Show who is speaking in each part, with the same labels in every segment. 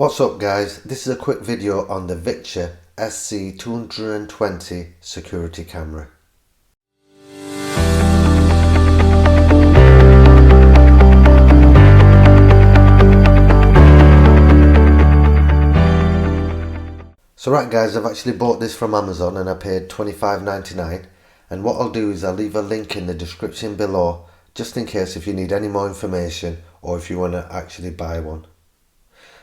Speaker 1: What's up guys, this is a quick video on the Victure SC220 security camera. So right guys, I've actually bought this from Amazon and I paid $25.99, and what I'll do is I'll leave a link in the description below just in case if you need any more information or if you want to actually buy one.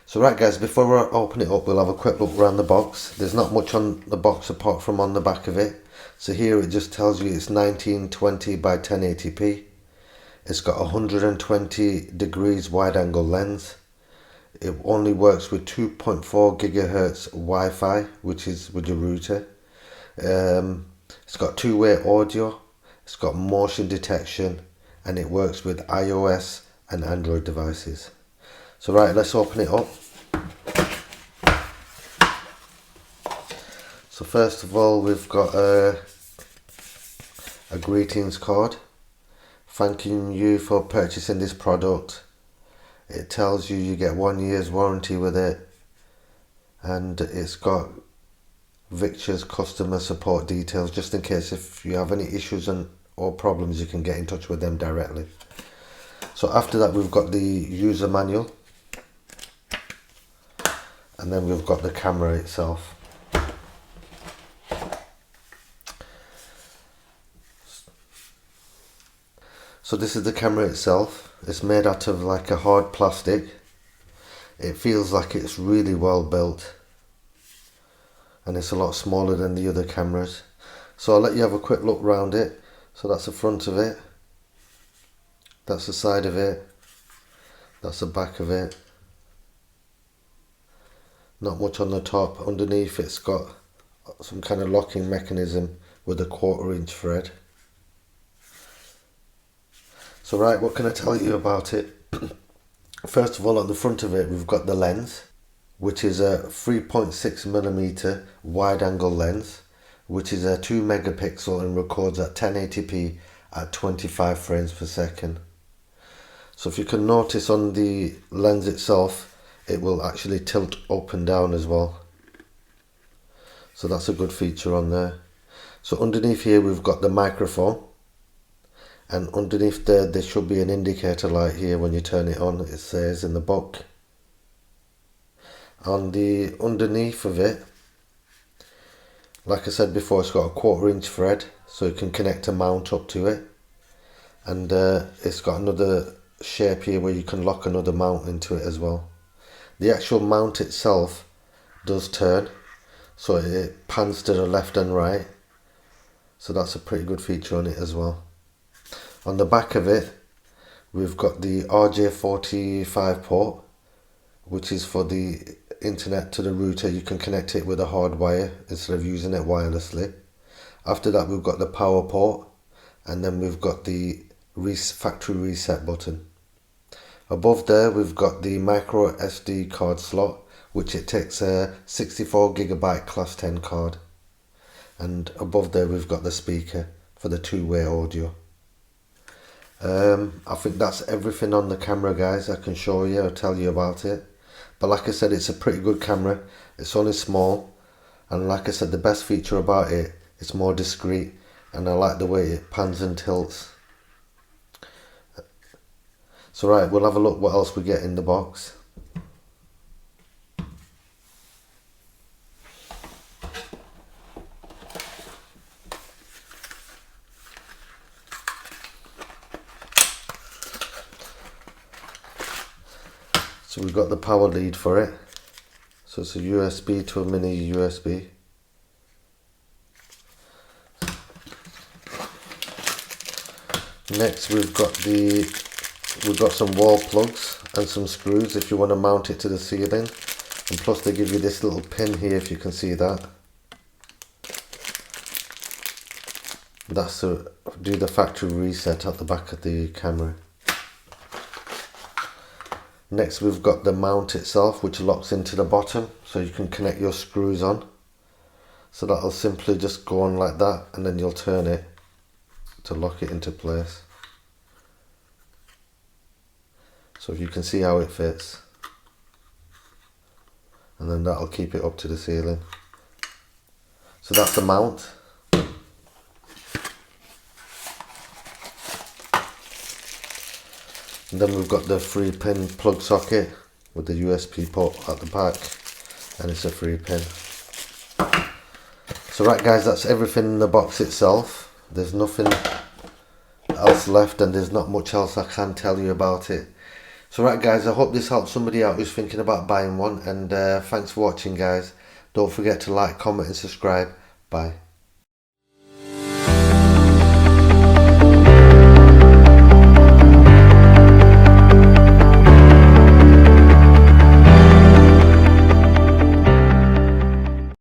Speaker 1: So right guys, before I open it up, we'll have a quick look around the box. There's not much on the box apart from on the back of it. So here it just tells you it's 1920 by 1080p. It's got 120 degrees wide angle lens. It only works with 2.4 gigahertz Wi-Fi, which is with your router. It's got two-way audio. It's got motion detection, and it works with iOS and Android devices. So right, let's open it up. So first of all, we've got a greetings card thanking you for purchasing this product. It tells you get 1 year's warranty with it, and it's got Victure's customer support details just in case if you have any issues or problems, you can get in touch with them directly. So after that, we've got the user manual, and then we've got the camera itself. So this is the camera itself. It's made out of like a hard plastic. It feels like it's really well built, and it's a lot smaller than the other cameras. So I'll let you have a quick look around it. So that's the front of it, that's the side of it, that's the back of it. Not much on the top. Underneath it's got some kind of locking mechanism with a 1/4 inch thread. So right, what can I tell you about it? First of all, on the front of it we've got the lens, which is a 3.6mm wide angle lens, which is a 2 megapixel and records at 1080p at 25 frames per second. So if you can notice on the lens itself, it will actually tilt up and down as well. So that's a good feature on there. So underneath here we've got the microphone, and underneath there should be an indicator light here. When you turn it on, it says in the book. On the underneath of it, like I said before, it's got a 1/4 inch thread, so you can connect a mount up to it, and it's got another shape here where you can lock another mount into it as well. The actual mount itself does turn, so it pans to the left and right, so that's a pretty good feature on it as well. On the back of it we've got the RJ45 port, which is for the internet to the router. You can connect it with a hard wire instead of using it wirelessly. After that we've got the power port, and then we've got the factory reset button. Above there we've got the micro SD card slot, which it takes a 64GB class 10 card, and above there we've got the speaker for the two-way audio. I think that's everything on the camera guys. I can show you or tell you about it, but like I said, it's a pretty good camera. It's only small, and like I said, the best feature about it, it's more discreet, and I like the way it pans and tilts. So right, we'll have a look what else we get in the box. So we've got the power lead for it. So it's a USB to a mini USB. Next we've got some wall plugs and some screws if you want to mount it to the ceiling, and plus they give you this little pin here, if you can see that. That's to do the factory reset at the back of the camera. Next we've got the mount itself, which locks into the bottom, so you can connect your screws on. So that'll simply just go on like that, and then you'll turn it to lock it into place. So if you can see how it fits. and then that'll keep it up to the ceiling. So that's the mount. And then we've got the 3-pin plug socket with the USB port at the back, and it's a 3-pin. So right guys, that's everything in the box itself. There's nothing else left, and there's not much else I can tell you about it. So right guys, I hope this helps somebody out who's thinking about buying one, and thanks for watching guys. Don't forget to like, comment and subscribe. Bye.